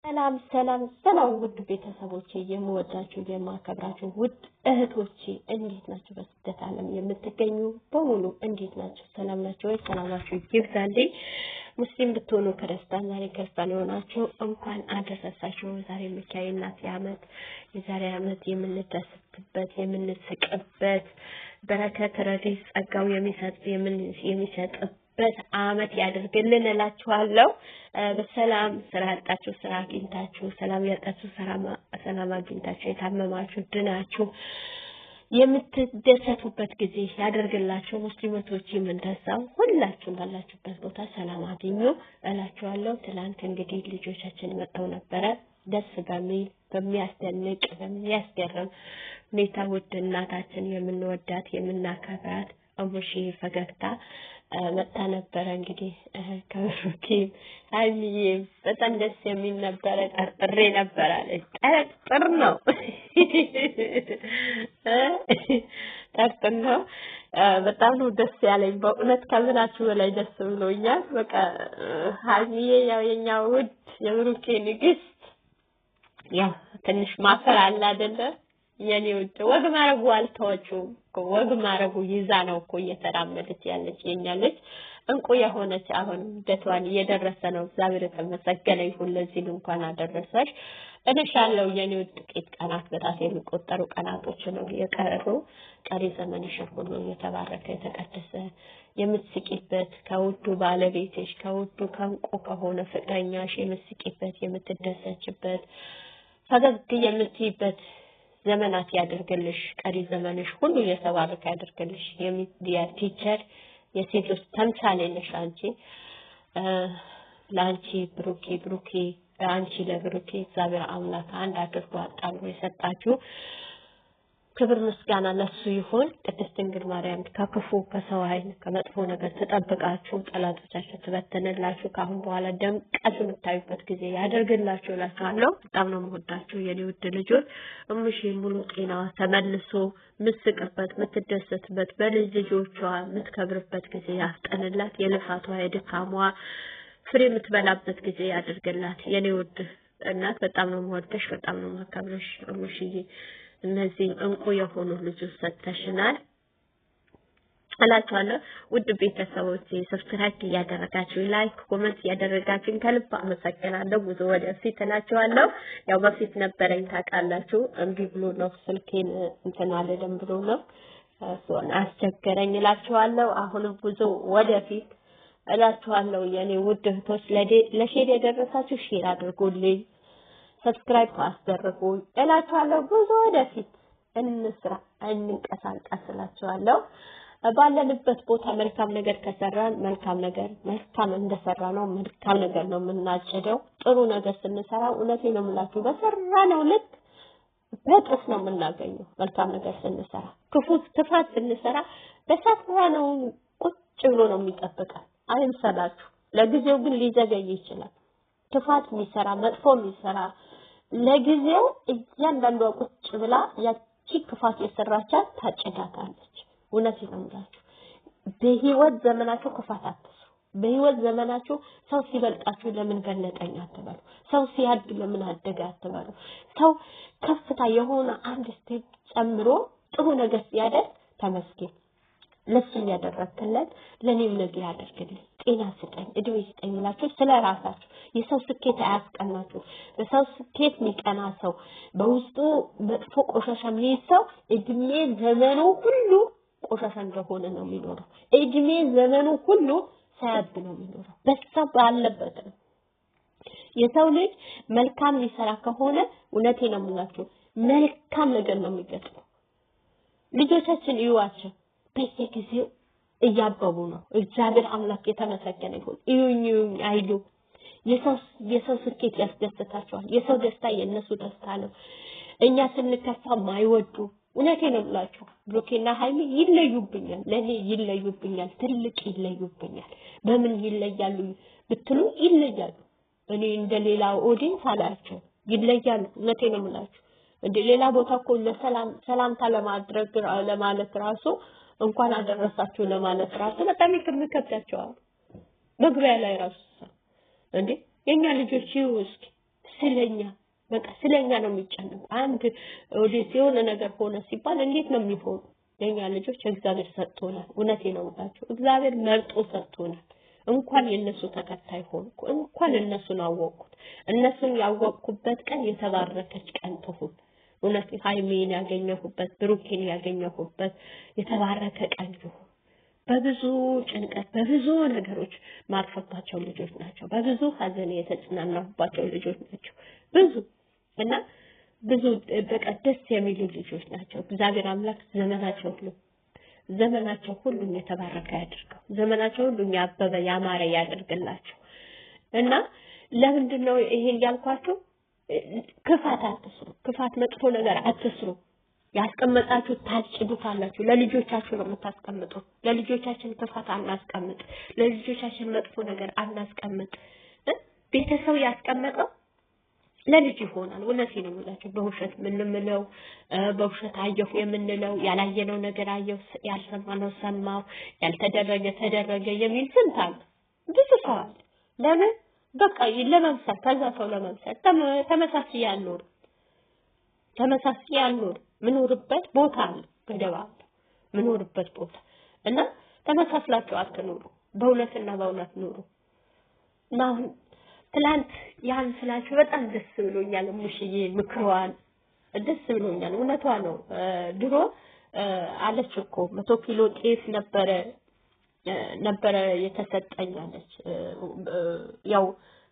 ሰላም ውድ ቤተሰቦቼ የምወዳችሁ የማከብራችሁ ውድ እህቶቼ እንዴት ናችሁ? በስደት ዓለም የምትገኙ በሙሉ እንዴት ናችሁ? ሰላም ናችሁ ወይ? ሰላማችሁ ይብዛልኝ። ሙስሊም ብትሆኑ ክርስቲያን ዛሬ ክርስቲያን የሆናችሁ እንኳን አደረሳችሁ። ዛሬ ሚካኤል ናት የዓመት የዛሬ ዓመት የምንደሰትበት የምንስቅበት በረከት ረድኤት ጸጋው የሚሰጥበት ዓመት ያድርግልን እላችኋለሁ። በሰላም ስራ ያጣችሁ ስራ አግኝታችሁ ሰላም ያጣችሁ ሰላም አግኝታችሁ የታመማችሁ ድናችሁ የምትደሰቱበት ጊዜ ያደርግላችሁ። ሙስሊሞች እንደዛው ሁላችሁም ባላችሁበት ቦታ ሰላም አግኙ እላችኋለሁ። ትላንት እንግዲህ ልጆቻችን መጥተው ነበረ። ደስ በሚል በሚያስደንቅ በሚያስገርም ሁኔታ ውድ እናታችን የምንወዳት የምናከብራት አሙሺ ፈገግታ መጣ ነበረ። እንግዲህ ከሩኪ አይሚዬ በጣም ደስ የሚል ነበረ። ጠርጥሬ ነበር አለች። ጠርጥር ነው በጣም ነው ደስ ያለኝ በእውነት ከምላችሁ በላይ ደስ ብሎኛል። በቃ አይሚዬ ያው የኛ ውድ የሩኪ ንግስት ያው ትንሽ ማፈር አለ አይደለ? የኔ ውድ ወግ ማረጉ አልተወችውም እኮ ወግ ማረጉ ይዛ ነው እኮ እየተራመደች ያለች የኛ ልጅ እንቁ የሆነች አሁን ደቷን እየደረሰ ነው። እግዚአብሔር የተመሰገነ ይሁን። ለዚህ እንኳን አደረሰሽ እንሻለው የኔ ውድ። ጥቂት ቀናት በጣም የሚቆጠሩ ቀናቶች ነው የቀሩ። ቀሪ ዘመንሽ ሁሉ የተባረከ የተቀደሰ የምትስቂበት ከውዱ ባለቤትሽ ከውዱ ከእንቁ ከሆነ ፍቅረኛሽ የምትስቂበት የምትደሰችበት ፈገግ የምትይበት ዘመናት ያድርግልሽ። ቀሪ ዘመንሽ ሁሉ የተባረከ ያድርግልሽ። የሚዲያ ቲቸር የሴቶች ተምሳሌ ነሽ አንቺ። ለአንቺ ብሩኬ አንቺ ለብሩኬ እግዚአብሔር አምላክ አንድ አድርጎ አጣምሮ የሰጣችሁ ክብር ምስጋና ለሱ ይሁን። ቅድስት ድንግል ማርያም ከክፉ ከሰው ኃይል ከመጥፎ ነገር ተጠብቃችሁ ጠላቶቻችሁ ትበተንላችሁ። ካሁን በኋላ ደምቃችሁ የምታዩበት ጊዜ ያደርግላችሁ እላችኋለሁ። በጣም ነው የምወዳችሁ የኔ ውድ ልጆች። እሙሽ ሙሉ ጤናዋ ተመልሶ ምስቅበት ምትደሰትበት በልጅ ልጆቿ የምትከብርበት ጊዜ ያፍጠንላት። የልፋቷ የድካሟ ፍሬ የምትበላበት ጊዜ ያደርግላት የኔ ውድ እናት። በጣም ነው የምወደሽ፣ በጣም ነው የማከብርሽ እሙሽዬ። እነዚህ እንቁ የሆኑ ልጆች ሰጥተሽናል እላችኋለሁ። ውድ ቤተሰቦቼ ሰብስክራይብ ያደረጋችሁ ላይክ ኮሜንት ያደረጋችሁ ከልብ አመሰግናለሁ። ብዙ ወደፊት እላችኋለሁ። ያው በፊት ነበረኝ ታውቃላችሁ፣ እምቢ ብሎ ነው ስልኬን እንትን አልልም ብሎ ነው እሱን አስቸገረኝ እላችኋለሁ። አሁንም ብዙ ወደፊት እላችኋለሁ የኔ ውድ እህቶች። ለሼር የደረሳችሁ ሼር አድርጉልኝ፣ ሰብስክራይብ አስደርጉ እላችኋለሁ። ብዙ ወደፊት እንስራ እንንቀሳቀስ እላችኋለሁ። ባለንበት ቦታ መልካም ነገር ከሰራን መልካም እንደሰራ ነው መልካም ነገር ነው የምናጭደው። ጥሩ ነገር ስንሰራ እውነቴን ነው የምላችሁ በሰራነው ልክ በጥፍ ነው የምናገኘው። መልካም ነገር ስንሰራ ክፋት ስንሰራ በሰራነው ቁጭ ብሎ ነው የሚጠብቀን። አይምሰላችሁ። ለጊዜው ግን ሊዘገይ ይችላል። ክፋት የሚሰራ መጥፎ የሚሰራ ለጊዜው እያንዳንዷ ቁጭ ብላ ያቺ ክፋት የሰራቻት ታጭዳታለች። እውነቴን ነው የምላችሁ። በህይወት ዘመናችሁ ክፋት አትስሩ። በህይወት ዘመናችሁ ሰው ሲበልጣችሁ ለምን በለጠኝ አትበሉ። ሰው ሲያድግ ለምን አደገ አትበሉ። ሰው ከፍታ የሆነ አንድ ስቴፕ ጨምሮ ጥሩ ነገር ሲያደርግ ተመስገን። ለሱ ያደረክለት ለኔም ነገር ያደርግልኝ፣ ጤና ስጠኝ፣ እድሜ ስጠኝ ብላችሁ ስለራሳችሁ የሰው ስኬት አያስቀናችሁ። በሰው ስኬት የሚቀና ሰው በውስጡ መጥፎ ቆሻሻ የሚይዝ ሰው እድሜ ዘመኑ ሁሉ ቆሻሻ እንደሆነ ነው የሚኖረው። እድሜ ዘመኑ ሁሉ ሳያድግ ነው የሚኖረው። በሰው ባለበት ነው። የሰው ልጅ መልካም ሊሰራ ከሆነ እውነቴን ነው የምላችሁ መልካም ነገር ነው የሚገጥመው። ልጆቻችን ይዋቸው በየጊዜው እያበቡ ነው። እግዚአብሔር አምላክ የተመሰገነ ይሁን። እዩኝ አይሉ የሰው ስኬት ያስደስታቸዋል። የሰው ደስታ የነሱ ደስታ ነው። እኛ ስንከፋ ማይወዱ እውነቴን ነው የምላችሁ ብሩኬና ሃይሚ ይለዩብኛል። ለኔ ይለዩብኛል፣ ትልቅ ይለዩብኛል። በምን ይለያሉ ብትሉ ይለያሉ። እኔ እንደሌላ ኦዲንስ አላቸው ይለያሉ። እውነቴን ነው የምላችሁ። እንደ ሌላ ቦታ እኮ ሰላምታ ለማለት ራሱ እንኳን አደረሳችሁ ለማለት ራሱ በጣም ይከብዳቸዋል። መግቢያ ላይ ራሱ እንዴ የኛ ልጆች ይውስኪ ስለኛ በቃ ስለኛ ነው የሚጨነቁ። አንድ ወዴት የሆነ ነገር ሆነ ሲባል እንዴት ነው የሚሆኑ? የኛ ልጆች እግዚአብሔር ሰጥቶናል። እውነቴ ነው የምላችሁ እግዚአብሔር መርጦ ሰጥቶናል። እንኳን የነሱ ተከታይ ሆንኩ፣ እንኳን እነሱን አወቅኩት። እነሱን ያወቅኩበት ቀን የተባረከች ቀን ትሁን። እውነት ሃይሜን ያገኘሁበት ብሩኬን ያገኘሁበት የተባረከ ቀን ይሁን። በብዙ ጭንቀት በብዙ ነገሮች ማርፈባቸው ልጆች ናቸው። በብዙ ሀዘን የተጽናናሁባቸው ልጆች ናቸው። እና ብዙ በቃ ደስ የሚሉ ልጆች ናቸው። እግዚአብሔር አምላክ ዘመናቸው ሁሉ የተባረከ ያድርገው። ዘመናቸው ሁሉ ያበበ ያማረ ያድርግላቸው። እና ለምንድነው ይሄን ያልኳችሁ? ክፋት አትስሩ። ክፋት መጥፎ ነገር አትስሩ። ያስቀመጣችሁ ታጭዱታላችሁ። ለልጆቻችሁ ነው የምታስቀምጡት። ለልጆቻችን ክፋት አናስቀምጥ። ለልጆቻችን መጥፎ ነገር አናስቀምጥ። ቤተሰብ ያስቀመጠው ለልጅ ይሆናል። እውነቴ ነው የምላችሁ። በውሸት ምንምለው በውሸት አየሁ የምንለው ያላየነው ነገር አየሁ፣ ያልሰማነው ሰማው፣ ያልተደረገ ተደረገ የሚል ስንት አለ። ብዙ ሰው አለ። ለምን በቃ ለመምሰል ከዛ ሰው ለመምሰል ተመሳሳይ ያልኖር ምኖርበት ቦታ አለ፣ ገደብ አለ ምኖርበት ቦታ እና ተመሳስላችሁ አትኑሩ። በእውነትና በእውነት ኑሩ። እና ትላንት ያን ስላችሁ በጣም ደስ ብሎኛል። ሙሽዬ ምክሯን ደስ ብሎኛል። እውነቷ ነው። ድሮ አለች እኮ 100 ኪሎ ጤፍ ነበረ የተሰጠኝ አለች። ያው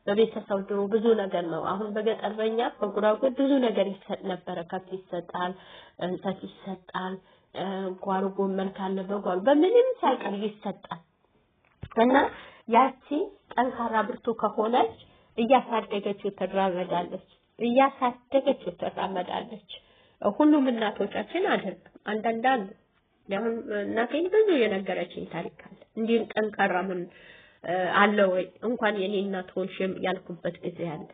በቤተሰብ ድሮ ብዙ ነገር ነው። አሁን በገጠር በእኛ በጉራጉር ብዙ ነገር ይሰጥ ነበረ። ከብት ይሰጣል፣ እንሰት ይሰጣል፣ ጓሮ ጎመን ካለ በጓሮ በምንም ሳይቀር ይሰጣል። እና ያቺ ጠንካራ ብርቱ ከሆነች እያሳደገችው ትራመዳለች። ሁሉም እናቶቻችን አይደለም፣ አንዳንድ አሉ። ለምን እናቴን ብዙ የነገረችኝ ታሪክ አለ። እንዲህ ጠንካራ ምን አለ ወይ እንኳን የኔ እናት ሆንሽም ያልኩበት ጊዜ አለ።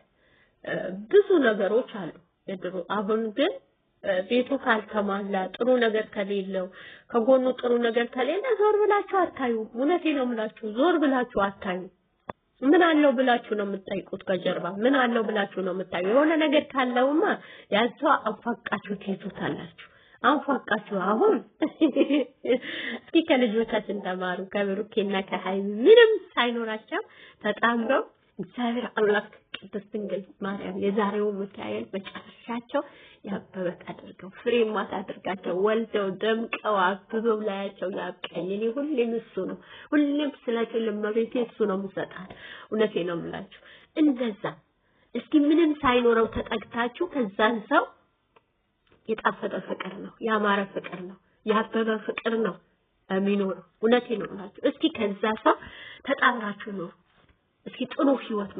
ብዙ ነገሮች አሉ የድሮ። አሁን ግን ቤቱ ካልተሟላ ጥሩ ነገር ከሌለው ከጎኑ ጥሩ ነገር ከሌለ ዞር ብላችሁ አታዩ። እውነቴ ነው የምላችሁ፣ ዞር ብላችሁ አታዩ። ምን አለው ብላችሁ ነው የምትጠይቁት? ከጀርባ ምን አለው ብላችሁ ነው የምታዩ? የሆነ ነገር ካለውማ ያንተው አፋቃችሁ ትይዙታላችሁ። አንፋቃችሁ አሁን እስኪ ከልጆቻችን ተማሩ። ከብሩኬና ከሃይሚ ምንም ሳይኖራቸው ተጣምረው እግዚአብሔር አምላክ ቅድስት ድንግል ማርያም የዛሬው ሚካኤል መጨረሻቸው ያበበ አድርገው ፍሬማት አድርጋቸው ወልደው ደምቀው አብበው ላያቸው ያብቀኝ። እኔ ሁሌም እሱ ነው፣ ሁሌም ስላቸው ለመቤቴ እሱ ነው የምሰጣት። እውነቴ ነው የምላችሁ። እንደዛ እስኪ ምንም ሳይኖረው ተጠግታችሁ ከዛን ሰው የጣፈጠ ፍቅር ነው፣ ያማረ ፍቅር ነው፣ ያበበ ፍቅር ነው የሚኖረው። እውነቴ ነው የምላችሁ። እስኪ ከዛ ሰው ተጣምራችሁ ነው እስኪ ጥሩ ህይወት